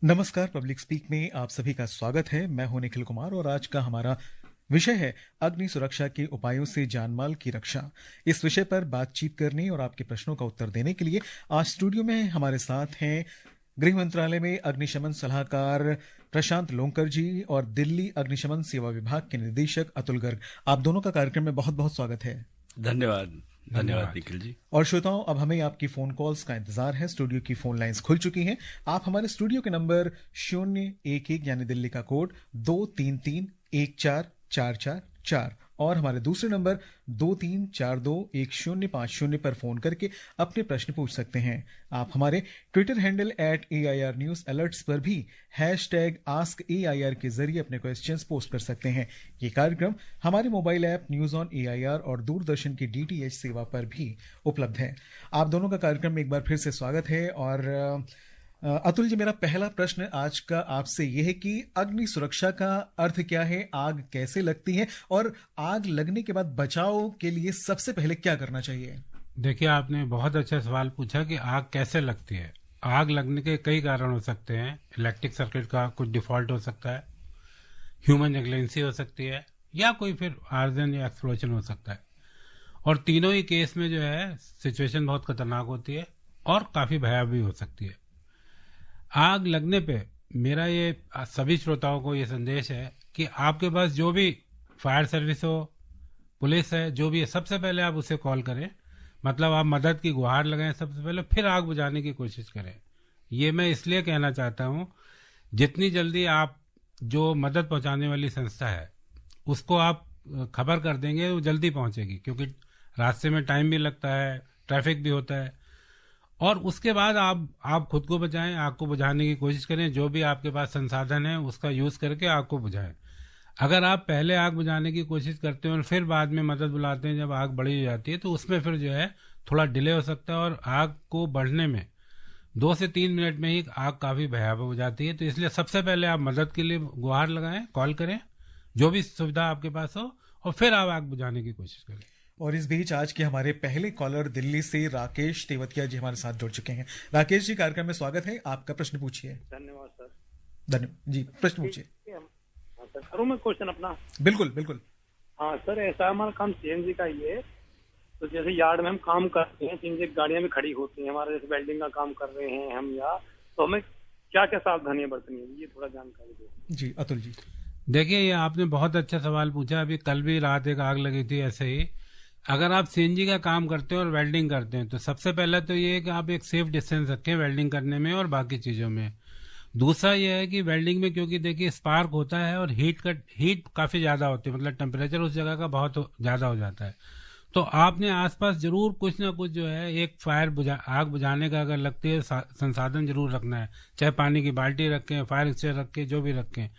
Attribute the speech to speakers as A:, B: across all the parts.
A: नमस्कार। Public speak में आप सभी का स्वागत है। मैं हूं निखिल कुमार और आज का हमारा विषय है अग्नि सुरक्षा के उपायों से जानमाल की रक्षा। इस विषय पर बातचीत करने और आपके प्रश्नों का उत्तर देने के लिए आज स्टूडियो में हमारे साथ हैं गृह मंत्रालय में अग्निशमन सलाहकार प्रशांत लोंकर जी और दिल्ली अग्निशमन सेवा विभाग के निदेशक अतुल गर्ग। आप दोनों का कार्यक्रम में बहुत बहुत स्वागत है।
B: धन्यवाद निखिल जी।
A: और श्रोताओं, अब हमें आपकी फोन कॉल्स का इंतजार है। स्टूडियो की फोन लाइंस खुल चुकी हैं। आप हमारे स्टूडियो के नंबर 011 यानी दिल्ली का कोड 233-1444 और हमारे दूसरे नंबर 23421050 पर फोन करके अपने प्रश्न पूछ सकते हैं। आप हमारे Twitter handle @AIR News Alerts पर भी #AskAIR के जरिए अपने क्वेश्चंस पोस्ट कर सकते हैं। ये कार्यक्रम हमारे mobile app news on AIR और दूरदर्शन की DTH सेवा पर भी उपलब्ध है। आप दोनों का कार्यक्रम में एक बार फिर से स्वागत है। और अतुल जी, मेरा पहला प्रश्न आज का आपसे यह है कि अग्नि सुरक्षा का अर्थ क्या है, आग कैसे लगती है और आग लगने के बाद बचाव के लिए सबसे पहले क्या करना चाहिए?
C: देखिए, आपने बहुत अच्छा सवाल पूछा कि आग कैसे लगती है। आग लगने के कई कारण हो सकते हैं। इलेक्ट्रिक सर्किट का कुछ डिफॉल्ट हो सकता है, ह्यूमन नेग्लिजेंसी हो सकती है, या कोई फिर आर्सन या एक्सप्लोजन हो सकता है। और तीनों ही केस में जो है सिचुएशन बहुत खतरनाक होती है और काफी भयावह भी हो सकती है। आग लगने पे मेरा ये सभी श्रोताओं को ये संदेश है कि आपके पास जो भी फायर सर्विस हो, पुलिस है, जो भी है, सबसे पहले आप उसे कॉल करें। मतलब आप मदद की गुहार लगाएं सबसे पहले, फिर आग बुझाने की कोशिश करें। ये मैं इसलिए कहना चाहता हूँ, जितनी जल्दी आप जो मदद पहुंचाने वाली संस्था है उसको आप खबर कर देंगे, वो जल्दी पहुंचेगी, क्योंकि रास्ते में टाइम भी लगता है, ट्रैफिक भी होता है। और उसके बाद आप खुद को बचाएं, आग को बुझाने की कोशिश करें। जो भी आपके पास संसाधन है उसका यूज करके आग को बुझाएं। अगर आप पहले आग बुझाने की कोशिश करते हैं और फिर बाद में मदद बुलाते हैं जब आग बड़ी हो जाती है, तो उसमें फिर जो है थोड़ा डिले हो सकता है और आग को बढ़ने में 2 से 3 मिनट में ही आग काफी भयावह हो जाती है। तो इसलिए सबसे पहले आप मदद के लिए गुहार लगाएं, कॉल करें, जो भी सुविधा आपके पास हो, और फिर आप आग बुझाने की कोशिश करें।
A: और इस बीच आज के हमारे पहले कॉलर दिल्ली से राकेश तेवतिया जी हमारे साथ जुड़ चुके हैं। राकेश जी, कार्यक्रम में स्वागत है। आपका प्रश्न पूछिए।
D: धन्यवाद सर।
A: धन्यवाद जी, प्रश्न पूछिए।
D: सर करूँ मैं क्वेश्चन अपना?
A: बिल्कुल बिल्कुल।
D: हाँ सर, ऐसा हमारा काम CNG का ही है। तो जैसे यार्ड में हम काम करते हैं, CNG गाड़ियां भी खड़ी होती हैं हमारे, जैसे वेल्डिंग का काम कर रहे हैं हम, या तो हमें क्या क्या सावधानियां बरतनी है, ये थोड़ा जानकारी दो
A: जी। अतुल जी,
C: देखिए, ये आपने बहुत अच्छा सवाल पूछा। अभी कल भी रात एक आग लगी थी ऐसे ही। अगर आप CNG का काम करते हैं और वेल्डिंग करते हैं तो सबसे पहले तो ये है कि आप एक सेफ डिस्टेंस रखें वेल्डिंग करने में और बाकी चीजों में। दूसरा ये है कि वेल्डिंग में, क्योंकि देखिए स्पार्क होता है और हीट काफी ज्यादा होती है, मतलब टेम्परेचर उस जगह का बहुत ज्यादा हो जाता है। तो आपने आसपास जरूर कुछ ना कुछ जो है एक आग बुझाने का अगर लगती है संसाधन जरूर रखना है। चाहे पानी की बाल्टी रखें, फायर एक्सटिंग्विशर रखें, जो भी रखें।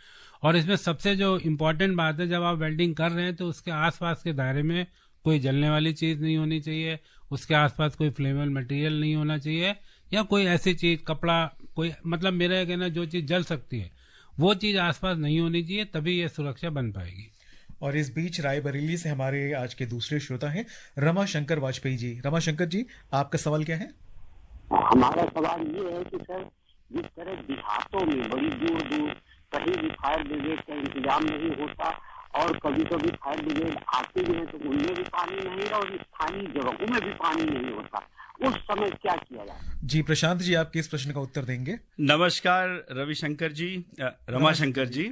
C: और इसमें सबसे जो इम्पोर्टेंट बात है, जब आप वेल्डिंग कर रहे हैं तो उसके आसपास के दायरे में कोई जलने वाली चीज नहीं होनी चाहिए, उसके आसपास कोई फ्लेमेबल मटेरियल नहीं होना चाहिए, या कोई ऐसी चीज, कपड़ा, कोई, मतलब मेरा ये कहना, जो चीज जल सकती है वो चीज आसपास नहीं होनी चाहिए, तभी ये सुरक्षा बन पाएगी।
A: और इस बीच रायबरेली से हमारे आज के दूसरे श्रोता हैं रमाशंकर वाजपेयी जी। रमाशंकर जी, आपका सवाल क्या है?
E: हमारा सवाल ये है कि सर, जिस तरह देहातों में बड़ी दूर दूर कहीं भी फायर ब्रिगेड का इंतजाम नहीं होता और कभी कभी फायर ब्रिगेड आते भी है तो उनमें भी पानी नहीं है और स्थानीय जगहों में भी पानी नहीं होता, उस समय क्या किया जाए?
A: जी, प्रशांत जी आपके इस प्रश्न का उत्तर देंगे।
B: नमस्कार रविशंकर जी, रमाशंकर जी,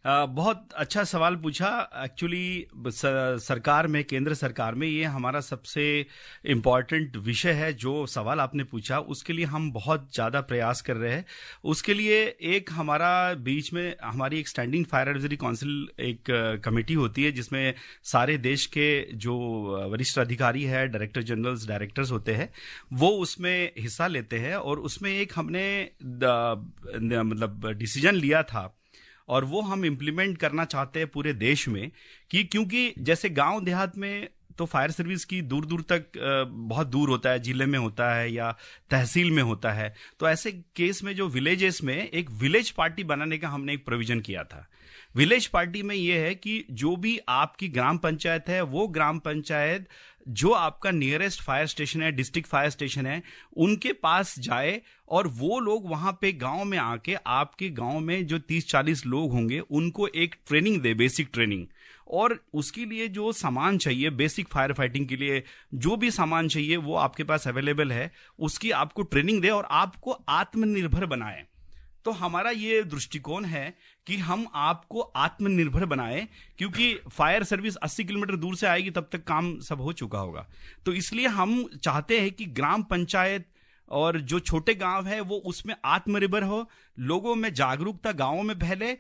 B: बहुत अच्छा सवाल पूछा। एक्चुअली सरकार में, केंद्र सरकार में ये हमारा सबसे इम्पोर्टेंट विषय है। जो सवाल आपने पूछा उसके लिए हम बहुत ज़्यादा प्रयास कर रहे हैं। उसके लिए एक हमारा बीच में हमारी एक स्टैंडिंग फायर एडवाइजरी काउंसिल एक कमेटी होती है, जिसमें सारे देश के जो वरिष्ठ अधिकारी है, डायरेक्टर जनरल्स, डायरेक्टर्स होते हैं, वो उसमें हिस्सा लेते हैं। और उसमें एक हमने मतलब डिसीजन लिया था और वो हम इम्प्लीमेंट करना चाहते हैं पूरे देश में, कि क्योंकि जैसे गांव देहात में तो फायर सर्विस की दूर दूर तक बहुत दूर होता है, जिले में होता है या तहसील में होता है। तो ऐसे केस में जो विलेजेस में एक विलेज पार्टी बनाने का हमने एक प्रोविजन किया था। विलेज पार्टी में ये है कि जो भी आपकी ग्राम पंचायत है, वो ग्राम पंचायत जो आपका नियरेस्ट फायर स्टेशन है, डिस्ट्रिक्ट फायर स्टेशन है, उनके पास जाए और वो लोग वहां पे गांव में आके आपके गांव में जो 30-40 लोग होंगे उनको एक ट्रेनिंग दे, बेसिक ट्रेनिंग। और उसके लिए जो सामान चाहिए बेसिक फायर फाइटिंग के लिए, जो भी सामान चाहिए वो आपके पास अवेलेबल है, उसकी आपको ट्रेनिंग दे और आपको आत्मनिर्भर बनाए। तो हमारा ये दृष्टिकोण है कि हम आपको आत्मनिर्भर बनाएं, क्योंकि फायर सर्विस 80 किलोमीटर दूर से आएगी, तब तक काम सब हो चुका होगा। तो इसलिए हम चाहते हैं कि ग्राम पंचायत और जो छोटे गांव है वो उसमें आत्मनिर्भर हो, लोगों में जागरूकता गांवों में फैले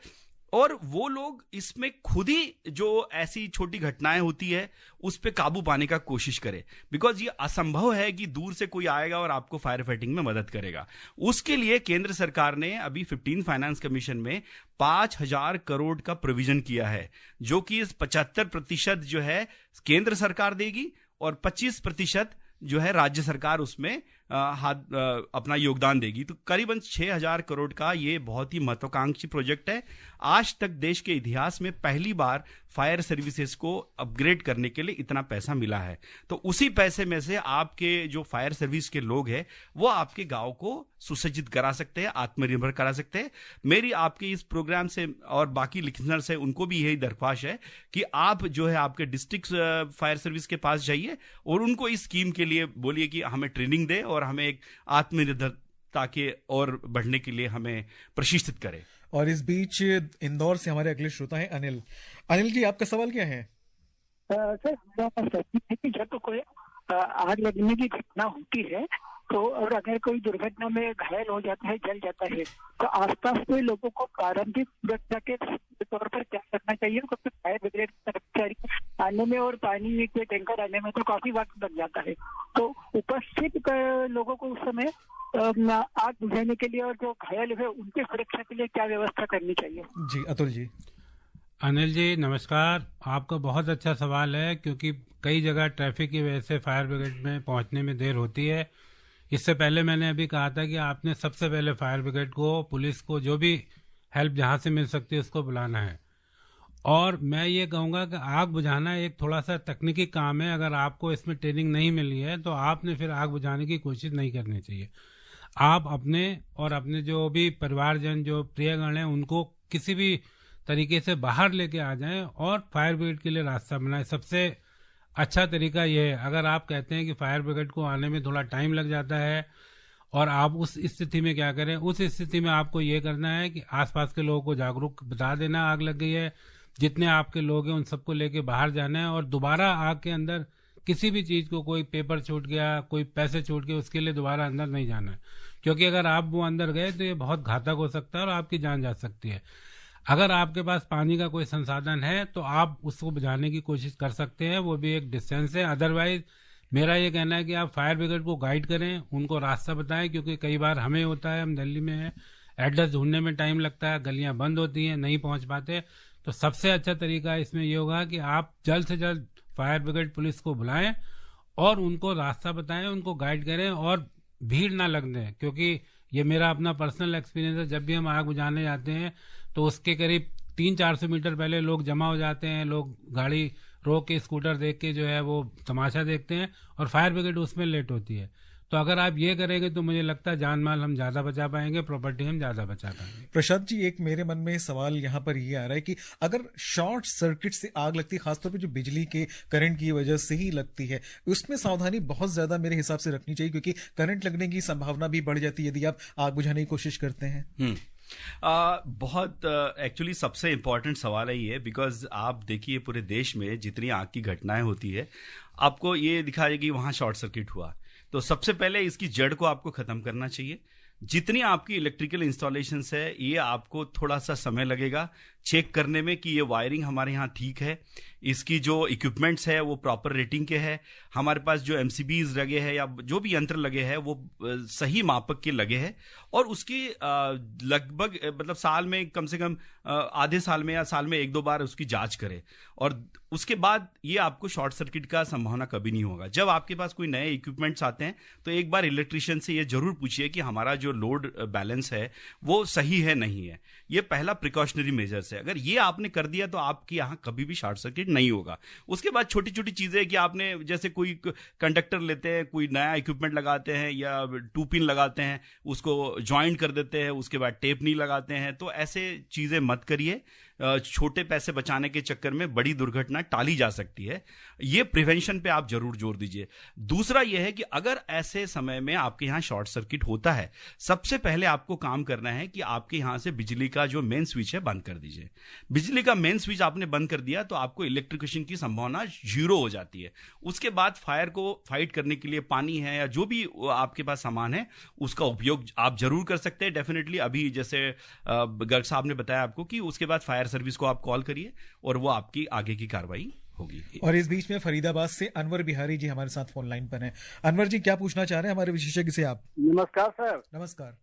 B: और वो लोग इसमें खुद ही जो ऐसी छोटी घटनाएं होती है उस पे काबू पाने का कोशिश करें। बिकॉज ये असंभव है कि दूर से कोई आएगा और आपको फायर फाइटिंग में मदद करेगा। उसके लिए केंद्र सरकार ने अभी 15 फाइनेंस कमीशन में 5,000 करोड़ का प्रोविजन किया है, जो कि 75% जो है केंद्र सरकार देगी और 25% जो है राज्य सरकार उसमें अपना योगदान देगी। तो करीबन 6,000 करोड़ का ये बहुत ही महत्वाकांक्षी प्रोजेक्ट है। आज तक देश के इतिहास में पहली बार फायर सर्विसेज को अपग्रेड करने के लिए इतना पैसा मिला है। तो उसी पैसे में से आपके जो फायर सर्विस के लोग हैं वो आपके गांव को सुसज्जित करा सकते हैं, आत्मनिर्भर करा सकते हैं। मेरी आपके इस प्रोग्राम से और बाकी लिसनर्स है उनको भी यही दरख्वास्त है कि आप जो है आपके डिस्ट्रिक्ट फायर सर्विस के पास जाइए और उनको इस स्कीम के लिए बोलिए कि हमें ट्रेनिंग दे और हमें एक आत्मनिर्भरता के और बढ़ने के लिए हमें प्रशिक्षित करें।
A: और इस बीच इंदौर से हमारे अगले श्रोता हैं अनिल। अनिल जी, आपका सवाल क्या है?
F: सर, जब तो कोई आग लगने की घटना होती है तो और अगर कोई दुर्घटना में घायल हो जाता है, जल जाता है, तो आसपास के लोगों को प्रारंभिक सुरक्षा के तौर पर क्या करना चाहिए? क्योंकि फायर ब्रिगेड कर्मचारी आने में और पानी के टैंकर आने में तो काफी वक्त लग जाता है। तो उपस्थित लोगों को उस समय आग बुझाने के लिए और जो घायल है उनकी सुरक्षा के लिए क्या व्यवस्था करनी चाहिए?
A: जी, अतुल जी।
C: अनिल जी नमस्कार, आपका बहुत अच्छा सवाल है, क्योंकि कई जगह ट्रैफिक की वजह से फायर ब्रिगेड में पहुंचने में देर होती है। इससे पहले मैंने अभी कहा था कि आपने सबसे पहले फायर ब्रिगेड को, पुलिस को, जो भी हेल्प जहां से मिल सकती है उसको बुलाना है। और मैं ये कहूँगा कि आग बुझाना एक थोड़ा सा तकनीकी काम है। अगर आपको इसमें ट्रेनिंग नहीं मिली है तो आपने फिर आग बुझाने की कोशिश नहीं करनी चाहिए। आप अपने और अपने जो भी परिवारजन, जो प्रियगण हैं, उनको किसी भी तरीके से बाहर लेके आ जाएं और फायर ब्रिगेड के लिए रास्ता बनाएं। सबसे अच्छा तरीका यह है, अगर आप कहते हैं कि फायर ब्रिगेड को आने में थोड़ा टाइम लग जाता है और आप उस स्थिति में क्या करें, उस स्थिति में आपको ये करना है कि आसपास के लोगों को जागरूक बता देना आग लग गई है, जितने आपके लोग हैं उन सबको लेके बाहर जाना है और दोबारा आग के अंदर किसी भी चीज को, कोई पेपर छूट गया, कोई पैसे छूट गए, उसके लिए दोबारा अंदर नहीं जाना है। क्योंकि अगर आप वो अंदर गए तो ये बहुत घातक हो सकता है और आपकी जान जा सकती है। अगर आपके पास पानी का कोई संसाधन है तो आप उसको बुझाने की कोशिश कर सकते हैं, वो भी एक डिस्टेंस है। अदरवाइज मेरा ये कहना है कि आप फायर ब्रिगेड को गाइड करें, उनको रास्ता बताएं, क्योंकि कई बार हमें होता है, हम दिल्ली में हैं, एड्रेस ढूंढने में टाइम लगता है, गलियां बंद होती हैं, नहीं पहुंच पाते। तो सबसे अच्छा तरीका इसमें ये होगा कि आप जल्द से जल्द फायर ब्रिगेड पुलिस को बुलाएं और उनको रास्ता बताएं, उनको गाइड करें और भीड़ ना लगने दें। क्योंकि ये मेरा अपना पर्सनल एक्सपीरियंस है, जब भी हम आग बुझाने जाते हैं तो उसके करीब 300-400 मीटर पहले लोग जमा हो जाते हैं, लोग गाड़ी रोक के, स्कूटर देख के जो है वो तमाशा देखते हैं और फायर ब्रिगेड उसमें लेट होती है। तो अगर आप ये करेंगे तो मुझे लगता है जान माल हम ज्यादा बचा पाएंगे, प्रॉपर्टी हम ज्यादा बचा पाएंगे।
A: प्रशांत जी, एक मेरे मन में सवाल यहाँ पर ये आ रहा है कि अगर शॉर्ट सर्किट से आग लगती है, खासतौर पे जो बिजली के करंट की वजह से ही लगती है, उसमें सावधानी बहुत ज्यादा मेरे हिसाब से रखनी चाहिए, क्योंकि करंट लगने की संभावना भी बढ़ जाती है यदि आप आग बुझाने की कोशिश करते हैं।
B: बहुत एक्चुअली सबसे इम्पोर्टेंट सवाल है ये, बिकॉज आप देखिए पूरे देश में जितनी आग की घटनाएं होती है, आपको ये दिखा देगी वहां शॉर्ट सर्किट हुआ। तो सबसे पहले इसकी जड़ को आपको खत्म करना चाहिए। जितनी आपकी इलेक्ट्रिकल इंस्टॉलेशंस है, ये आपको थोड़ा सा समय लगेगा चेक करने में कि ये वायरिंग हमारे यहाँ ठीक है, इसकी जो इक्विपमेंट्स है वो प्रॉपर रेटिंग के है, हमारे पास जो एमसीबीज लगे हैं या जो भी यंत्र लगे हैं वो सही मापक के लगे हैं, और उसकी लगभग मतलब साल में कम से कम आधे साल में या साल में 1-2 बार उसकी जांच करें, और उसके बाद ये आपको शॉर्ट सर्किट का संभावना कभी नहीं होगा। जब आपके पास कोई नए इक्विपमेंट्स आते हैं तो एक बार इलेक्ट्रिशियन से ये जरूर पूछिए कि हमारा जो लोड बैलेंस है वो सही है नहीं है। ये पहला प्रिकॉशनरी मेजर्स है। अगर ये आपने कर दिया तो आपके यहाँ कभी भी शॉर्ट सर्किट नहीं होगा। उसके बाद छोटी छोटी चीजें कि आपने जैसे कोई कंडक्टर लेते हैं, कोई नया इक्विपमेंट लगाते हैं या 2 पिन लगाते हैं, उसको ज्वाइंट कर देते हैं, उसके बाद टेप नहीं लगाते हैं, तो ऐसे चीजें मत करिए। छोटे पैसे बचाने के चक्कर में बड़ी दुर्घटना टाली जा सकती है। ये प्रिवेंशन पे आप जरूर जोर दीजिए। दूसरा यह है कि अगर ऐसे समय में आपके यहाँ शॉर्ट सर्किट होता है, सबसे पहले आपको काम करना है कि आपके यहाँ से बिजली का जो मेन स्विच है बंद कर दीजिए। बिजली का मेन स्विच आपने बंद कर दिया तो आपको इलेक्ट्रिकेशन की संभावना 0 हो जाती है। उसके बाद फायर को फाइट करने के लिए पानी है या जो भी आपके पास सामान है उसका उपयोग आप जरूर कर सकते हैं। डेफिनेटली अभी जैसे गर्ग साहब ने बताया आपको कि उसके बाद फायर सर्विस को आप कॉल करिए और वो आपकी आगे की कार्रवाई होगी।
A: और इस बीच में फरीदाबाद से अनवर बिहारी जी हमारे साथ फोन लाइन पर हैं। अनवर जी, क्या पूछना चाह रहे हैं हमारे विशेषज्ञ से आप?
G: नमस्कार सर।
A: नमस्कार,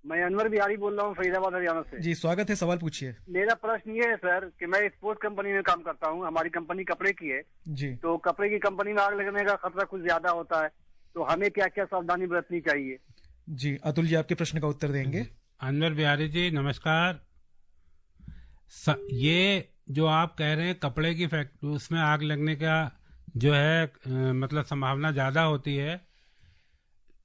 G: मैं अनवर बिहारी बोल रहा हूँ फरीदाबाद हरियाणा से।
A: जी स्वागत है, सवाल पूछिए।
G: मेरा प्रश्न ये है सर कि मैं स्पोर्ट्स कंपनी में काम करता हूँ। हमारी कंपनी कपड़े की है
A: जी।
G: तो कपड़े की कंपनी में आग लगने का खतरा कुछ ज्यादा होता है, तो हमें क्या क्या सावधानी बरतनी चाहिए?
A: जी अतुल जी आपके प्रश्न का उत्तर देंगे।
C: अनवर बिहारी जी नमस्कार। ये जो आप कह रहे हैं कपड़े की फैक्ट्री, उसमें आग लगने का जो है मतलब संभावना ज़्यादा होती है,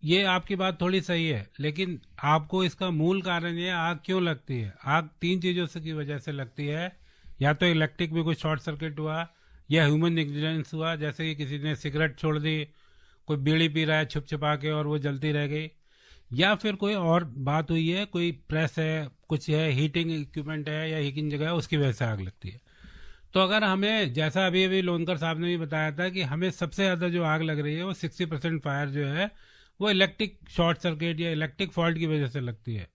C: ये आपकी बात थोड़ी सही है, लेकिन आपको इसका मूल कारण ये आग क्यों लगती है। आग 3 चीज़ों से की वजह से लगती है। या तो इलेक्ट्रिक में कोई शॉर्ट सर्किट हुआ, या ह्यूमन नेग्लिजेंस हुआ, जैसे कि किसी ने सिगरेट छोड़ दी, कोई बीड़ी पी रहा है छुप छुपा के और वो जलती रह गई, या फिर कोई और बात हुई है, कोई प्रेस है, कुछ है, हीटिंग इक्विपमेंट है या हीटिंग जगह है, उसकी वजह से आग लगती है। तो अगर हमें, जैसा अभी अभी लोनकर साहब ने भी बताया था कि हमें सबसे ज़्यादा जो आग लग रही है वो 60% फायर जो है वो इलेक्ट्रिक शॉर्ट सर्किट या इलेक्ट्रिक फॉल्ट की वजह से लगती है।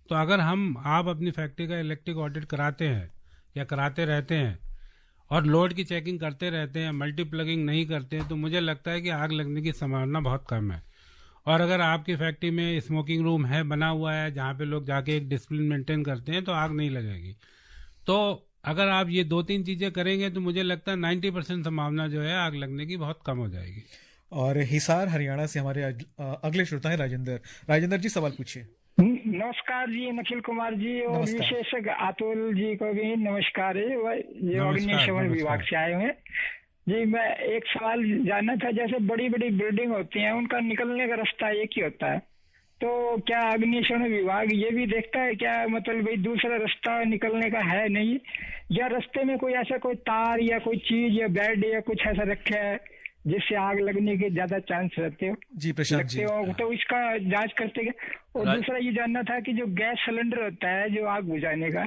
C: तो अगर आप अपनी फैक्ट्री का इलेक्ट्रिक ऑडिट कराते हैं या कराते रहते हैं और लोड की चेकिंग करते रहते हैं, मल्टीप्लगिंग नहीं करते हैं, तो मुझे लगता है कि आग लगने की संभावना बहुत कम है। और अगर आपकी फैक्ट्री में स्मोकिंग रूम है, बना हुआ है, जहाँ पे लोग जाके एक डिसिप्लिन मेंटेन करते हैं, तो आग नहीं लगेगी। तो अगर आप ये 2-3 चीजें करेंगे तो मुझे लगता है 90% संभावना जो है आग लगने की बहुत कम हो जाएगी।
A: और हिसार हरियाणा से हमारे अगले श्रोता है राजेंद्र। राजेंद्र जी सवाल पूछिए।
F: नमस्कार जी निखिल कुमार जी, और विशेषज्ञ अतुल जी को भी नमस्कार है। ये अग्निशमन विभाग से आए हुए जी। मैं एक सवाल जानना था, जैसे बड़ी बड़ी बिल्डिंग होती हैं उनका निकलने का रास्ता एक ही होता है, तो क्या अग्निशमन विभाग ये भी देखता है क्या, मतलब भाई दूसरा रास्ता निकलने का है नहीं, या रास्ते में कोई ऐसा कोई तार या कोई चीज या बेड या कुछ ऐसा रखा है जिससे आग लगने के ज्यादा चांस रहते हो?
A: जी प्रशांत जी,
F: तो इसका जांच करते क्या? और दूसरा ये जानना था कि जो गैस सिलेंडर होता है जो आग बुझाने का,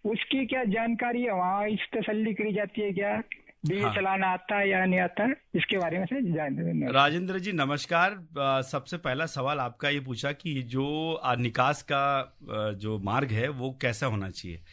F: उसकी क्या जानकारी है वहाँ, इस तसल्ली करी जाती है क्या, बिजली चलाना आता है या नहीं आता है, इसके बारे में से जान।
B: राजेंद्र जी नमस्कार। सबसे पहला सवाल आपका ये पूछा कि जो निकास का जो मार्ग है वो कैसा होना चाहिए।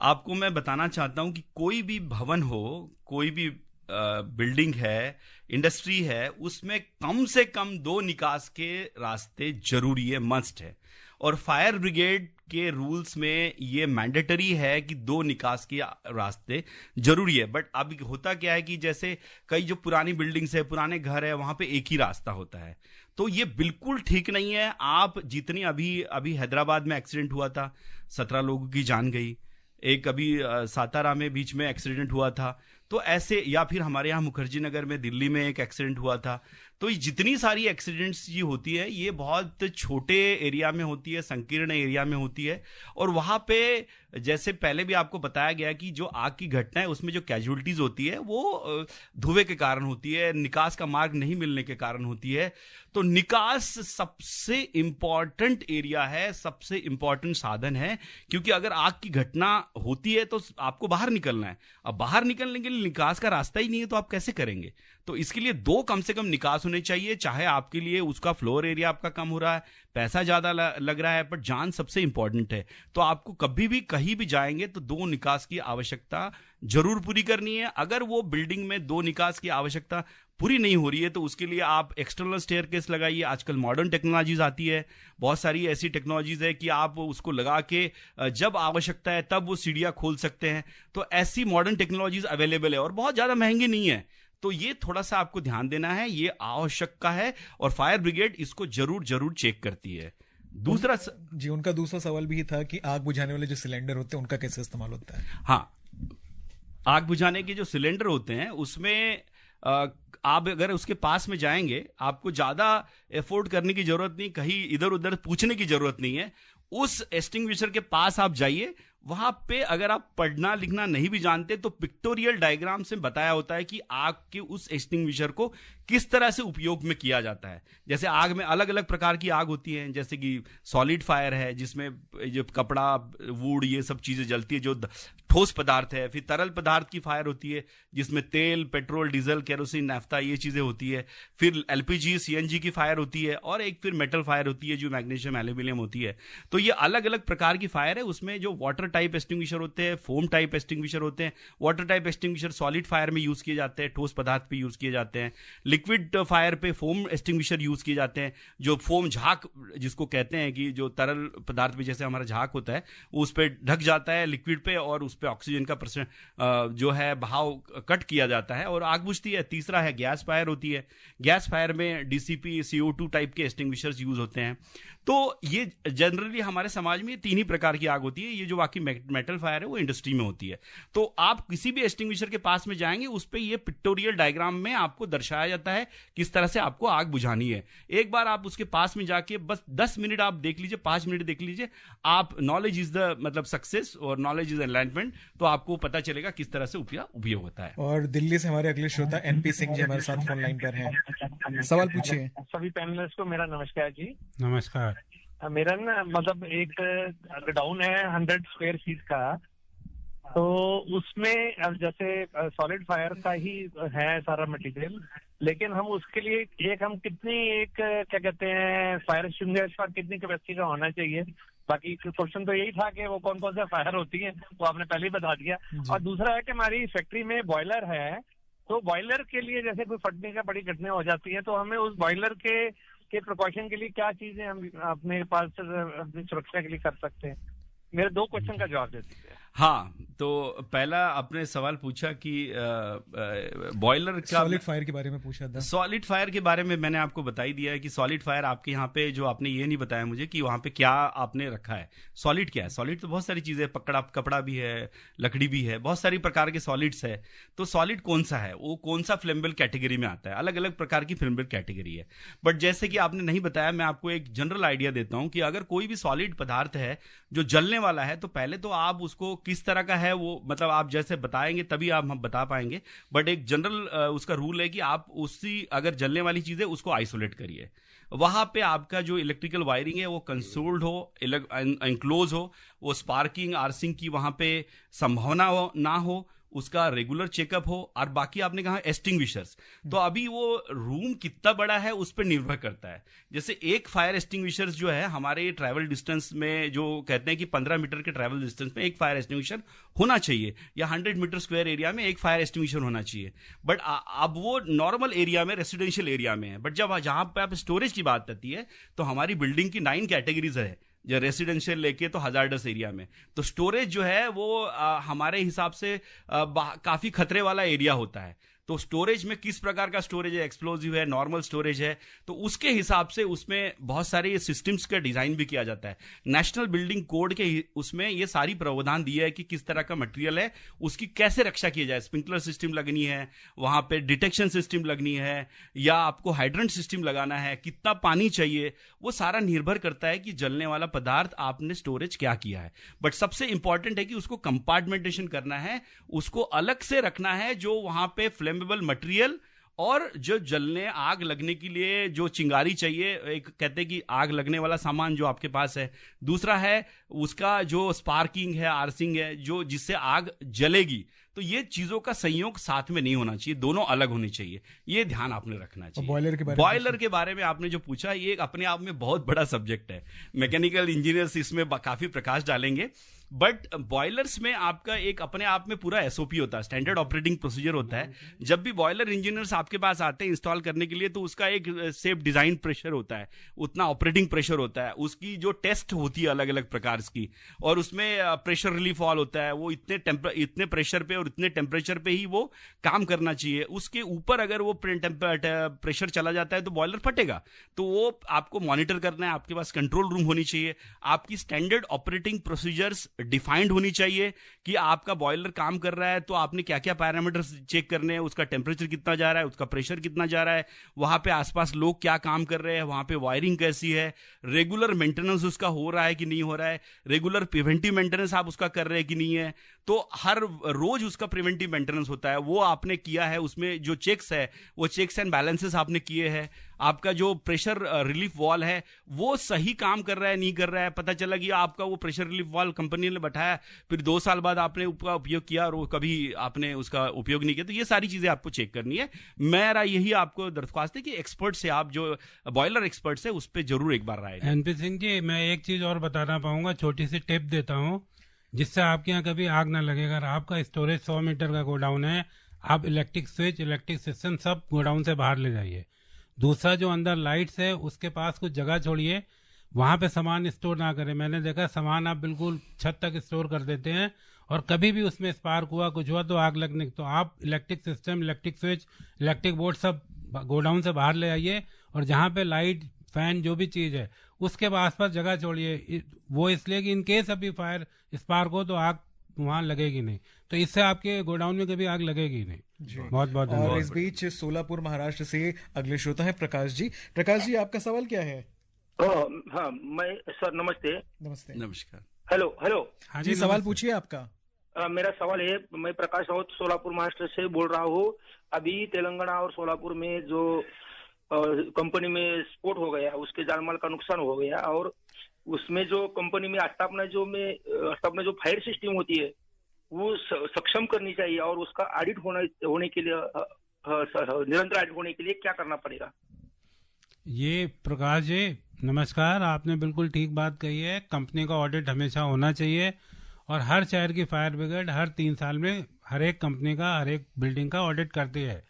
B: आपको मैं बताना चाहता हूं कि कोई भी भवन हो, कोई भी बिल्डिंग है, इंडस्ट्री है, उसमें कम से कम 2 निकास के रास्ते जरूरी है, मस्ट है। और फायर ब्रिगेड के रूल्स में ये मैंडेटरी है कि 2 निकास के रास्ते जरूरी है। बट अब होता क्या है कि जैसे कई जो पुरानी बिल्डिंग्स है, पुराने घर है, वहां पे एक ही रास्ता होता है, तो ये बिल्कुल ठीक नहीं है। आप जितनी अभी हैदराबाद में एक्सीडेंट हुआ था, 17 लोगों की जान गई, एक अभी सातारा में बीच में एक्सीडेंट हुआ था, तो ऐसे, या फिर हमारे यहाँ मुखर्जी नगर में दिल्ली में एक एक्सीडेंट हुआ था, तो जितनी सारी एक्सीडेंट्स जी होती है ये बहुत छोटे एरिया में होती है, संकीर्ण एरिया में होती है। और वहां पे जैसे पहले भी आपको बताया गया कि जो आग की घटना है उसमें जो कैजुअलिटीज होती है वो धुएं के कारण होती है, निकास का मार्ग नहीं मिलने के कारण होती है। तो निकास सबसे इंपॉर्टेंट एरिया है, सबसे इंपॉर्टेंट साधन है, क्योंकि अगर आग की घटना होती है तो आपको बाहर निकलना है। अब बाहर निकलने के लिए निकास का रास्ता ही नहीं है तो आप कैसे करेंगे? तो इसके लिए 2 कम से कम निकास होने चाहिए। चाहे आपके लिए उसका फ्लोर एरिया आपका कम हो रहा है, पैसा ज्यादा लग रहा है, पर जान सबसे इंपॉर्टेंट है। तो आपको कभी भी कहीं भी जाएंगे तो 2 निकास की आवश्यकता जरूर पूरी करनी है। अगर वो बिल्डिंग में 2 निकास की आवश्यकता पूरी नहीं हो रही है तो उसके लिए आप एक्सटर्नल स्टेयरकेस लगाइए। आजकल मॉडर्न टेक्नोलॉजीज आती है, बहुत सारी ऐसी टेक्नोलॉजीज है कि आप उसको लगा के जब आवश्यकता है तब वो सीढ़ियां खोल सकते हैं। तो ऐसी मॉडर्न टेक्नोलॉजीज अवेलेबल है और बहुत ज्यादा महंगी नहीं है। तो ये थोड़ा सा आपको ध्यान देना है, ये आवश्यक है और फायर ब्रिगेड इसको जरूर जरूर चेक करती है। दूसरा
A: जी, उनका दूसरा सवाल भी था कि आग बुझाने वाले जो सिलेंडर होते हैं उनका कैसे इस्तेमाल होता है।
B: हाँ, आग बुझाने के जो सिलेंडर होते हैं उसमें आप अगर उसके पास में जाएंगे, आपको ज्यादा एफोर्ड करने की जरूरत नहीं, कहीं इधर उधर पूछने की जरूरत नहीं है। उस एक्सटिंग्विशर के पास आप जाइए, वहां पे अगर आप पढ़ना लिखना नहीं भी जानते तो पिक्टोरियल डायग्राम से बताया होता है कि आग के उस एक्सटिंग्विशर को किस तरह से उपयोग में किया जाता है। जैसे आग में अलग अलग प्रकार की आग होती है, जैसे कि सॉलिड फायर है जिसमें जो कपड़ा, वुड, ये सब चीजें जलती है जो ठोस पदार्थ है। फिर तरल पदार्थ की फायर होती है जिसमें तेल, पेट्रोल, डीजल, केरोसिन, नाफ्ता, ये चीजें होती है। फिर एलपीजी, सीएनजी की फायर होती है और एक फिर मेटल फायर होती है जो मैग्नीशियम, एल्यूमिनियम होती है। तो ये अलग अलग प्रकार की फायर है। उसमें जो वाटर टाइप एक्सटिंग्विशर होते हैं, फोम टाइप एक्सटिंग्विशर होते हैं। Water type extinguisher solid fire में यूज किए जाते हैं, ठोस पदार्थ पे यूज किए जाते हैं। लिक्विड फायर पे फोम एक्सटिंग्विशर यूज किए जाते हैं, जो फोम झाग जिसको कहते हैं कि जो तरल पदार्थ पे जैसे हमारा झाग होता है वो उस पर ढक जाता है लिक्विड पे और उस पे ऑक्सीजन का जो है बहाव कट किया जाता है और आग बुझती है। तीसरा है गैस फायर होती है। गैस फायर में डीसीपी, CO2 टाइप के एक्सटिंग्विशर्स यूज होते हैं। तो ये जनरली हमारे समाज में 3 ही प्रकार की आग होती है। ये जो बाकी मेटल फायर है वो इंडस्ट्री में होती है। तो आप किसी भी एक्सटिंग्विशर के पास में जाएंगे, उस पे ये पिक्टोरियल डायग्राम में आपको दर्शाया जाता है किस तरह से आपको आग बुझानी है। एक बार आप उसके पास में जाके बस 10 मिनट आप देख लीजिए, 5 मिनट देख लीजिए, आप नॉलेज इज द मतलब सक्सेस और नॉलेज इज एनलाइटमेंट, तो आपको पता चलेगा किस तरह से उपयोग होता है।
A: और दिल्ली से हमारे अगले श्रोता NP सिंह जी हमारे साथ फोन लाइन पर हैं, सवाल पूछिए।
H: सभी पैनलिस्ट को मेरा नमस्कार जी।
C: नमस्कार।
H: मेरा ना मतलब एक गोडाउन है 100 स्क्वायर फीट का, तो उसमें अब जैसे सॉलिड फायर का ही है सारा मटेरियल, लेकिन हम उसके लिए हम कितनी क्या कहते हैं फायर एक्सटिंग्विशर का कितनी कैपेसिटी का होना चाहिए। बाकी क्वेश्चन तो यही था कि वो कौन कौन सी फायर होती है, वो आपने पहले ही बता दिया। और दूसरा है कि हमारी फैक्ट्री में बॉयलर है, तो बॉयलर के लिए जैसे कोई फटने का बड़ी घटना हो जाती है तो हमें उस बॉयलर के प्रिकॉशन के लिए क्या चीजें हम अपने पास अपनी सुरक्षा के लिए कर सकते हैं। मेरे 2 क्वेश्चन का जवाब दे दीजिए।
B: हाँ, तो पहला आपने सवाल पूछा कि बॉयलर का,
A: सॉलिड फायर के बारे में पूछा था।
B: सॉलिड फायर के बारे में मैंने आपको बता ही दिया है कि सॉलिड फायर आपके यहाँ पे, जो आपने ये नहीं बताया मुझे कि वहाँ पे क्या आपने रखा है। सॉलिड क्या है? सॉलिड तो बहुत सारी चीजें, कपड़ा भी है, लकड़ी भी है, बहुत सारी प्रकार के सॉलिड्स है। तो सॉलिड कौन सा है, वो कौन सा फ्लेमेबल कैटेगरी में आता है? अलग अलग प्रकार की फ्लेमेबल कैटेगरी है। बट जैसे कि आपने नहीं बताया, मैं आपको एक जनरल आइडिया देता हूँ कि अगर कोई भी सॉलिड पदार्थ है जो जलने वाला है, तो पहले तो आप उसको किस तरह का है वो, मतलब आप जैसे बताएंगे तभी हम बता पाएंगे। बट एक जनरल उसका रूल है कि आप उसी अगर जलने वाली चीज है उसको आइसोलेट करिए। वहां पे आपका जो इलेक्ट्रिकल वायरिंग है वो कंसोल्ड हो, एनक्लोज हो, वो स्पार्किंग, आर्सिंग की वहां पे संभावना ना हो, उसका रेगुलर चेकअप हो। और बाकी आपने कहा एक्सटिंग्विशर्स, तो अभी वो रूम कितना बड़ा है उस पर निर्भर करता है। जैसे एक फायर एक्सटिंग्विशर्स जो है हमारे ट्रैवल डिस्टेंस में, जो कहते हैं कि 15 मीटर के ट्रैवल डिस्टेंस में एक फायर एक्सटिंग्विशर होना चाहिए, या 100 मीटर स्क्वायर एरिया में एक फायर एक्सटिंग्विशर होना चाहिए। बट अब वो नॉर्मल एरिया में, रेसिडेंशियल एरिया में है। बट जब जहां पे आप स्टोरेज की बात आती है तो हमारी बिल्डिंग की 9 कैटेगरीज है, जो रेसिडेंशियल लेके तो हजार्डस एरिया में। तो स्टोरेज जो है वो हमारे हिसाब से काफी खतरे वाला एरिया होता है। तो स्टोरेज में किस प्रकार का स्टोरेज है, एक्सप्लोजिव है, नॉर्मल स्टोरेज है, तो उसके हिसाब से उसमें बहुत सारे सिस्टम्स का डिजाइन भी किया जाता है। नेशनल बिल्डिंग कोड के उसमें ये सारी प्रावधान दिया है कि किस तरह का मटेरियल है, उसकी कैसे रक्षा की जाए। स्प्रिंकलर सिस्टम लगनी है, वहां पे डिटेक्शन सिस्टम लगनी है, या आपको हाइड्रेंट सिस्टम लगाना है, कितना पानी चाहिए, वो सारा निर्भर करता है कि जलने वाला पदार्थ आपने स्टोरेज क्या किया है। बट सबसे इंपॉर्टेंट है कि उसको कंपार्टमेंटेशन करना है, उसको अलग से रखना है, जो वहां पे फ्लेमेबल मटेरियल और जो जलने, आग लगने के लिए जो चिंगारी चाहिए, एक कहते हैं कि आग लगने वाला सामान जो आपके पास है। दूसरा है उसका जो स्पार्किंग है, आर्सिंग है, जो जिससे आग जलेगी। तो ये चीजों का संयोग साथ में नहीं होना चाहिए, दोनों अलग होनी चाहिए। ये ध्यान आपने रखना चाहिए। बॉयलर के बारे में आपने जो पूछा, ये अपने आप में बहुत बड़ा सब्जेक्ट है। मैकेनिकल इंजीनियर्स इसमें काफी प्रकाश डालेंगे। बट बॉयलर्स में आपका एक अपने आप में पूरा एसओपी होता है, स्टैंडर्ड ऑपरेटिंग प्रोसीजर होता है। जब भी बॉयलर इंजीनियर्स आपके पास आते हैं इंस्टॉल करने के लिए, तो उसका एक सेफ डिजाइन प्रेशर होता है, उतना ऑपरेटिंग प्रेशर होता है, उसकी जो टेस्ट होती है अलग अलग प्रकार की, और उसमें प्रेशर रिलीफ वाल्व होता है, वो इतने प्रेशर पे और इतने टेम्परेचर पे ही वो काम करना चाहिए। उसके ऊपर अगर वो प्रेशर चला जाता है तो बॉयलर फटेगा। तो वो आपको मॉनिटर करना है, आपके पास कंट्रोल रूम होनी चाहिए, आपकी स्टैंडर्ड ऑपरेटिंग प्रोसीजर्स डिफाइंड होनी चाहिए कि आपका बॉयलर काम कर रहा है तो आपने क्या क्या पैरामीटर्स चेक करने हैं, उसका टेम्परेचर कितना जा रहा है, उसका प्रेशर कितना जा रहा है, वहां पे आसपास लोग क्या काम कर रहे हैं, वहां पे वायरिंग कैसी है, रेगुलर मेंटेनेंस उसका हो रहा है कि नहीं हो रहा है, रेगुलर प्रिवेंटिव मेंटेनेंस आप उसका कर रहे हैं कि नहीं है। तो हर रोज उसका प्रिवेंटिव मेंटेनेंस होता है, वो आपने किया है, उसमें जो चेक्स है वो चेक्स एंड बैलेंसेस आपने किए हैं। आपका जो प्रेशर रिलीफ वॉल है वो सही काम कर रहा है नहीं कर रहा है, पता चला कि आपका वो प्रेशर रिलीफ वॉल कंपनी ने बैठाया, फिर 2 साल बाद आपने उसका उपयोग किया और वो कभी आपने उसका उपयोग नहीं किया। तो ये सारी चीजें आपको चेक करनी है। मेरा यही आपको दरख्वास्त है कि एक्सपर्ट से, आप जो बॉयलर एक्सपर्ट है उस पर जरूर एक बार राय दें।
C: एनपी सिंह जी, मैं एक चीज और बताना पाऊंगा, छोटी सी टिप देता हूँ जिससे आपके यहाँ कभी आग ना लगेगा। अगर आपका स्टोरेज 100 मीटर का गोडाउन है, आप इलेक्ट्रिक स्विच, इलेक्ट्रिक सिस्टम सब गोडाउन से बाहर ले जाइए। दूसरा, जो अंदर लाइट्स है उसके पास कुछ जगह छोड़िए, वहां पे सामान स्टोर ना करें। मैंने देखा सामान आप बिल्कुल छत तक स्टोर कर देते हैं और कभी भी उसमें स्पार्क हुआ, कुछ हुआ तो आग लगने, तो आप electric system, electric switch, electric board सब गोडाउन से बाहर ले आइए और जहाँ पे लाइट, फैन, जो भी चीज है उसके आसपास जगह छोड़िए। वो इसलिए कि इन केस अभी फायर स्पार्क हो तो आग वहां लगेगी नहीं, तो इससे आपके गोडाउन में कभी आग लगेगी नहीं। बहुत बहुत धन्यवाद।
A: और इस बीच सोलापुर महाराष्ट्र से अगले श्रोता है प्रकाश जी। प्रकाश जी, आपका सवाल क्या है?
I: हाँ, मैं सर नमस्ते।
A: नमस्ते।
B: नमस्कार।
I: Hello hello.
C: हाँ
A: जी, सवाल पूछिए आपका।
I: मेरा सवाल है, मैं प्रकाश राउत सोलापुर महाराष्ट्र से बोल रहा हूँ। अभी तेलंगाना और सोलापुर में जो कंपनी में स्फोट हो गया, उसके जान माल का नुकसान हो गया, और उसमें जो कंपनी में स्थापना जो फायर सिस्टम होती है वो सक्षम करनी चाहिए, और उसका ऑडिट होने के लिए, निरंतर ऑडिट होने के लिए क्या करना पड़ेगा?
C: ये प्रकाश जी नमस्कार, आपने बिल्कुल ठीक बात कही है। कंपनी का ऑडिट हमेशा होना चाहिए और हर शहर की फायर ब्रिगेड हर 3 साल में हर एक कंपनी का, हर एक बिल्डिंग का ऑडिट करती है।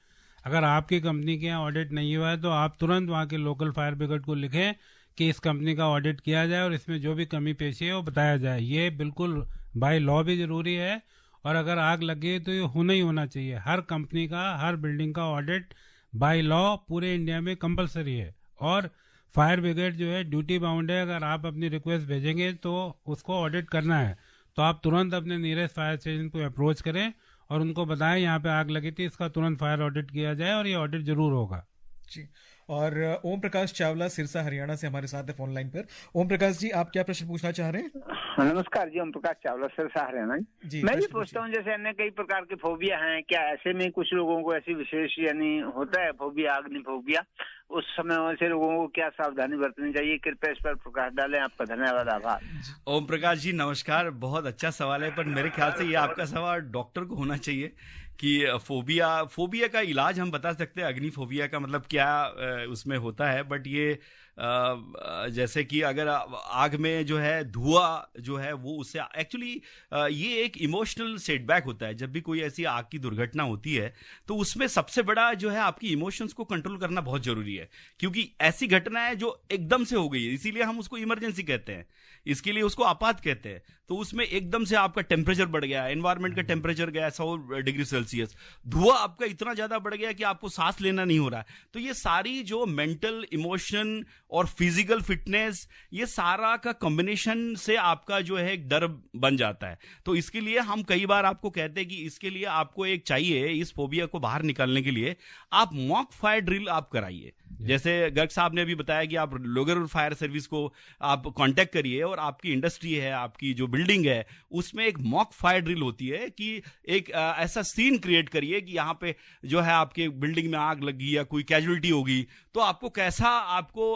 C: अगर आपकी कंपनी के यहाँ ऑडिट नहीं हुआ है तो आप तुरंत वहाँ के लोकल फायर ब्रिगेड को लिखें कि इस कंपनी का ऑडिट किया जाए और इसमें जो भी कमी पेशी है वो बताया जाए। ये बिल्कुल बाय लॉ भी जरूरी है, और अगर आग लगी तो ये होना ही होना चाहिए। हर कंपनी का, हर बिल्डिंग का ऑडिट बाय लॉ पूरे इंडिया में कंपलसरी है, और फायर ब्रिगेड जो है ड्यूटी बाउंड है। अगर आप अपनी रिक्वेस्ट भेजेंगे तो उसको ऑडिट करना है, तो आप तुरंत अपने नियरेस्ट फायर स्टेशन को अप्रोच करें और उनको बताएं यहाँ पे आग लगी थी, इसका तुरंत फायर ऑडिट किया जाए, और ये ऑडिट जरूर होगा
A: जी। और ओम प्रकाश चावला सिरसा हरियाणा से हमारे साथ है फोन लाइन पर। ओम प्रकाश जी, आप क्या प्रश्न पूछना चाह रहे हैं?
J: नमस्कार जी, ओम प्रकाश चावला सिरसा हरियाणा जी। मैं भी पूछता हूँ, जैसे अन्य कई प्रकार के फोबिया हैं, क्या ऐसे में कुछ लोगों को ऐसी विशेष यानी होता है फोबिया, अग्निफोबिया, उस समय वैसे लोगों को क्या सावधानी बरतनी चाहिए? कृपया इस पर प्रकाश डालें। आपका धन्यवाद, आभार।
B: ओम प्रकाश जी नमस्कार, बहुत अच्छा सवाल है, पर मेरे ख्याल से ये आपका सवाल डॉक्टर को होना चाहिए कि फोबिया का इलाज हम बता सकते हैं, अग्निफोबिया का मतलब क्या उसमें होता है। बट ये जैसे कि अगर आग में जो है धुआं जो है वो उससे एक्चुअली ये एक इमोशनल सेटबैक होता है। जब भी कोई ऐसी आग की दुर्घटना होती है तो उसमें सबसे बड़ा जो है आपकी इमोशंस को कंट्रोल करना बहुत जरूरी है, क्योंकि ऐसी घटना है जो एकदम से हो गई है, इसीलिए हम उसको इमरजेंसी कहते हैं, इसके लिए उसको आपात कहते हैं। तो उसमें एकदम से आपका टेम्परेचर बढ़ गया, एनवायरमेंट का टेम्परेचर गया 100 डिग्री सेल्सियस, धुआं आपका इतना ज्यादा बढ़ गया कि आपको सांस लेना नहीं हो रहा है। तो ये सारी जो मेंटल, इमोशन और फिजिकल फिटनेस, ये सारा का कॉम्बिनेशन से आपका जो है एक डर बन जाता है। तो इसके लिए हम कई बार आपको कहते हैं कि इसके लिए आपको एक चाहिए, इस फोबिया को बाहर निकालने के लिए आप मॉक फायर ड्रिल आप कराइए। जैसे गर्ग साहब ने अभी बताया कि आप लोगर फायर सर्विस को आप कांटेक्ट करिए, और आपकी इंडस्ट्री है, आपकी जो बिल्डिंग है, उसमें एक मॉक फायर ड्रिल होती है कि एक ऐसा सीन क्रिएट करिए कि यहाँ पे जो है आपके बिल्डिंग में आग लगी या कोई कैजुअलिटी होगी तो आपको कैसा, आपको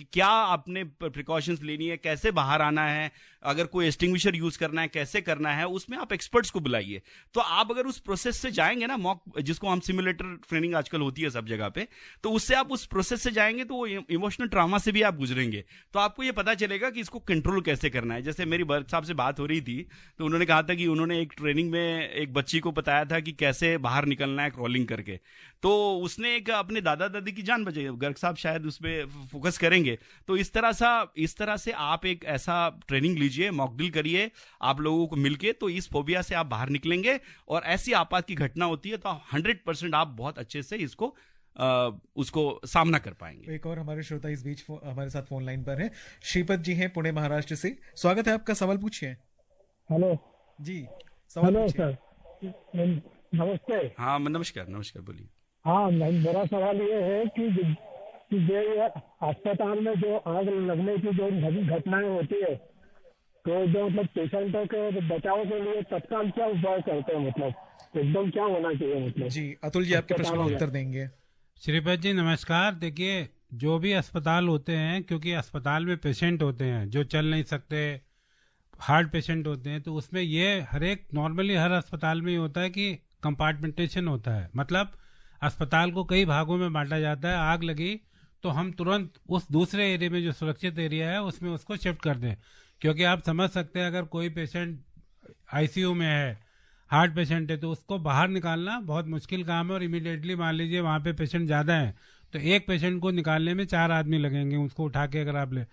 B: क्या आपने प्रिकॉशंस लेनी है, कैसे बाहर आना है, अगर कोई एक्सटिंग्विशर यूज करना है कैसे करना है, उसमें आप एक्सपर्ट्स को बुलाइए। तो आप अगर उस प्रोसेस से जाएंगे ना, मॉक जिसको हम सिमुलेटर ट्रेनिंग आजकल होती है सब जगह पे, तो उससे आप उस प्रोसेस से जाएंगे तो वो इमोशनल ट्रॉमा से भी आप गुजरेंगे, तो आपको ये पता चलेगा कि इसको कंट्रोल कैसे करना है। जैसे मेरी वर्क साहब से बात हो रही थी तो उन्होंने कहा था कि उन्होंने एक ट्रेनिंग में एक बच्ची को बताया था कि कैसे बाहर निकलना है क्रॉलिंग करके, तो उसने एक अपने दादा दादी की जान बचाई। गर्ग साहब शायद उस पर फोकस करेंगे। तो इस तरह से आप एक ऐसा ट्रेनिंग लीजिए, मॉकड्रिल करिए आप लोगों को मिलके, तो इस फोबिया से आप बाहर निकलेंगे। और ऐसी आपात की घटना होती है तो 100% आप बहुत अच्छे से उसको सामना कर पाएंगे।
A: एक और हमारे श्रोता इस बीच हमारे साथ फोन लाइन पर है, श्रीपद जी हैं पुणे महाराष्ट्र से। स्वागत है आपका, सवाल पूछिए।
K: हेलो जी,
A: सवाल
K: हेलो सर, नमस्ते।
B: हाँ नमस्कार बोलिए।
K: हाँ, मेरा सवाल ये है कि जो अस्पताल में जो आग लगने की जो घटनाएं होती है, तो जो मतलब पेशेंटों के बचाव के लिए तत्काल क्या उपाय करते हैं, मतलब एकदम क्या होना चाहिए? मतलब
A: जी अतुल जी आपके प्रश्न का उत्तर देंगे।
C: श्रीपद जी नमस्कार। देखिए, जो भी अस्पताल होते हैं, क्योंकि अस्पताल में पेशेंट होते हैं जो चल नहीं सकते, हार्ट पेशेंट होते हैं, तो उसमें ये नॉर्मली हर अस्पताल में होता है कि कंपार्टमेंटेशन होता है। मतलब अस्पताल को कई भागों में बांटा जाता है। आग लगी तो हम तुरंत उस दूसरे एरिया में जो सुरक्षित एरिया है उसमें उसको शिफ्ट कर दें, क्योंकि आप समझ सकते हैं अगर कोई पेशेंट आईसीयू में है, हार्ट पेशेंट है, तो उसको बाहर निकालना बहुत मुश्किल काम है। और इमीडिएटली मान लीजिए वहाँ पे पेशेंट ज़्यादा है तो एक पेशेंट को निकालने में 4 आदमी लगेंगे उसको उठा के अगर आप ले।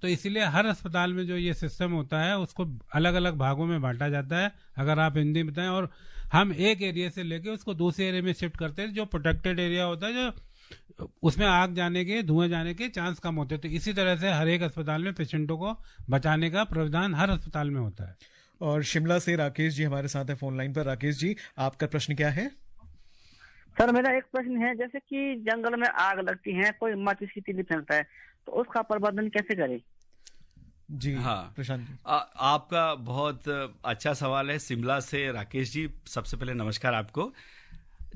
C: तो इसीलिए हर अस्पताल में जो ये सिस्टम होता है उसको अलग अलग भागों में बांटा जाता है, अगर आप हिंदी में बताएं। और हम एक एरिया से लेके उसको दूसरे एरिया में शिफ्ट करते हैं, जो प्रोटेक्टेड एरिया होता है, जो उसमें आग जाने के, धुएं जाने के चांस कम होते हैं। तो इसी तरह से हर एक अस्पताल में पेशेंटों को बचाने का प्रावधान हर अस्पताल में होता है।
A: और शिमला से राकेश जी हमारे साथ है फोन लाइन पर। राकेश जी आपका प्रश्न क्या है?
L: सर मेरा एक प्रश्न है, जैसे कि जंगल में आग लगती है, कोई माचिस की तीली फैलता है, तो उसका प्रबंधन कैसे करें?
A: जी
B: हाँ
A: प्रशांत जी,
B: आपका बहुत अच्छा सवाल है शिमला से राकेश जी। सबसे पहले नमस्कार आपको।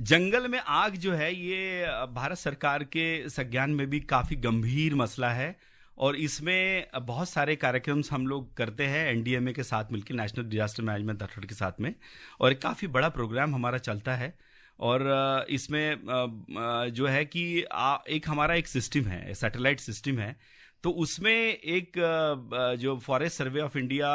B: जंगल में आग जो है ये भारत सरकार के संज्ञान में भी काफी गंभीर मसला है, और इसमें बहुत सारे कार्यक्रम हम लोग करते हैं एनडीएमए के साथ मिलकर, नेशनल डिजास्टर मैनेजमेंट अथॉरिटी के साथ में, और एक काफ़ी बड़ा प्रोग्राम हमारा चलता है। और इसमें जो है कि एक हमारा एक सिस्टम है, सैटेलाइट सिस्टम है, तो उसमें एक जो फॉरेस्ट सर्वे ऑफ इंडिया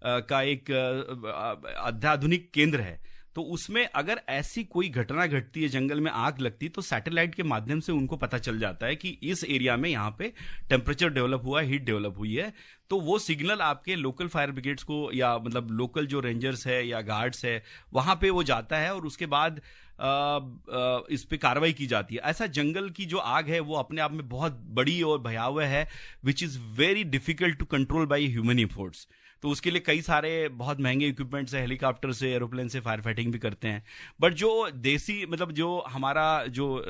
B: का एक अत्याधुनिक केंद्र है, तो उसमें अगर ऐसी कोई घटना घटती है, जंगल में आग लगती, तो सैटेलाइट के माध्यम से उनको पता चल जाता है कि इस एरिया में यहाँ पे टेम्परेचर डेवलप हुआ है, हीट डेवलप हुई है। तो वो सिग्नल आपके लोकल फायर ब्रिगेड्स को, या मतलब लोकल जो रेंजर्स है या गार्ड्स है, वहां पे वो जाता है और उसके बाद इस पे कार्रवाई की जाती है। ऐसा जंगल की जो आग है वो अपने आप में बहुत बड़ी और भयावह है, which is very difficult to control by human efforts. तो उसके लिए कई सारे बहुत महंगे इक्विपमेंट से, हेलीकॉप्टर से, एरोप्लेन से फायर फाइटिंग भी करते हैं। बट जो देसी, मतलब जो हमारा जो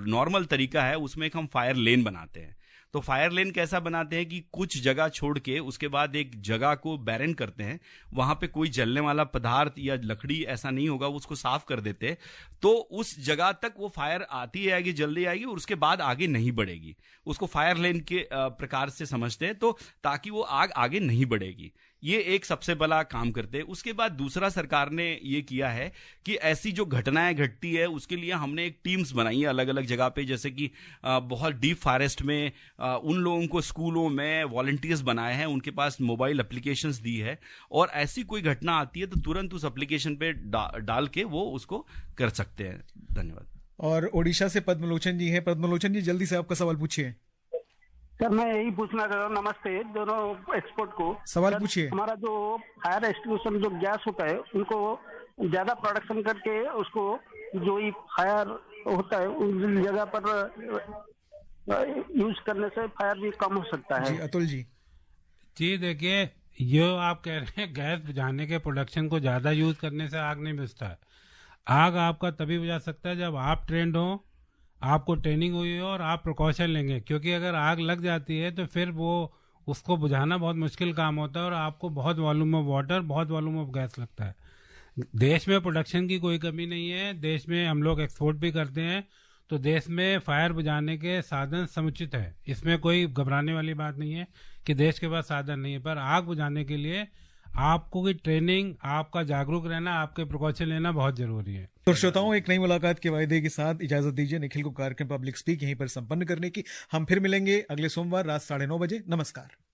B: नॉर्मल तरीका है, उसमें एक हम फायर लेन बनाते हैं। तो फायर लेन कैसा बनाते हैं कि कुछ जगह छोड़ के उसके बाद एक जगह को बैरन करते हैं, वहां पे कोई जलने वाला पदार्थ या लकड़ी ऐसा नहीं होगा, उसको साफ कर देते हैं। तो उस जगह तक वो फायर आती आएगी, जल्दी आएगी, और उसके बाद आगे नहीं बढ़ेगी। उसको फायर लेन के प्रकार से समझते हैं, तो ताकि वो आग आगे नहीं बढ़ेगी। ये एक सबसे बड़ा काम करते हैं। उसके बाद दूसरा सरकार ने ये किया है कि ऐसी जो घटनाएं घटती है उसके लिए हमने एक टीम्स बनाई है अलग अलग जगह पे, जैसे कि बहुत डीप फॉरेस्ट में उन लोगों को स्कूलों में वॉलंटियर्स बनाए हैं, उनके पास मोबाइल एप्लीकेशंस दी है, और ऐसी कोई घटना आती है तो तुरंत उस एप्लीकेशन पे डाल के वो उसको कर सकते हैं। धन्यवाद।
A: और ओडिशा से पद्मलोचन जी हैं। पद्मलोचन जी जल्दी से आपका सवाल पूछिए।
M: सर मैं यही पूछना चाह रहा हूँ, नमस्ते दोनों एक्सपर्ट को।
A: सवाल पूछिए।
M: हमारा जो फायर एक्सटिंग्विशर जो गैस होता है, उनको ज्यादा प्रोडक्शन करके उसको जो ये फायर होता है उस जगह पर यूज करने से फायर भी कम हो सकता है।
A: जी अतुल जी।
C: जी देखिए, ये आप कह रहे हैं गैस बुझाने के प्रोडक्शन को ज्यादा यूज करने से आग नहीं बुझता है। आग आपका तभी बुझा सकता है जब आप ट्रेंड हो, आपको ट्रेनिंग हुई हो और आप प्रिकॉशन लेंगे, क्योंकि अगर आग लग जाती है तो फिर वो उसको बुझाना बहुत मुश्किल काम होता है और आपको बहुत वॉल्यूम ऑफ वाटर, बहुत वॉल्यूम ऑफ गैस लगता है। देश में प्रोडक्शन की कोई कमी नहीं है, देश में हम लोग एक्सपोर्ट भी करते हैं, तो देश में फायर बुझाने के साधन समुचित है। इसमें कोई घबराने वाली बात नहीं है कि देश के पास साधन नहीं है, पर आग बुझाने के लिए आपको की ट्रेनिंग, आपका जागरूक रहना, आपके प्रिकॉशन लेना बहुत जरूरी है।
A: तो श्रोताओं, एक नई मुलाकात के वायदे के साथ इजाजत दीजिए निखिल को कार्यक्रम पब्लिक स्पीक यहीं पर संपन्न करने की। हम फिर मिलेंगे अगले सोमवार रात 9:30 बजे। नमस्कार।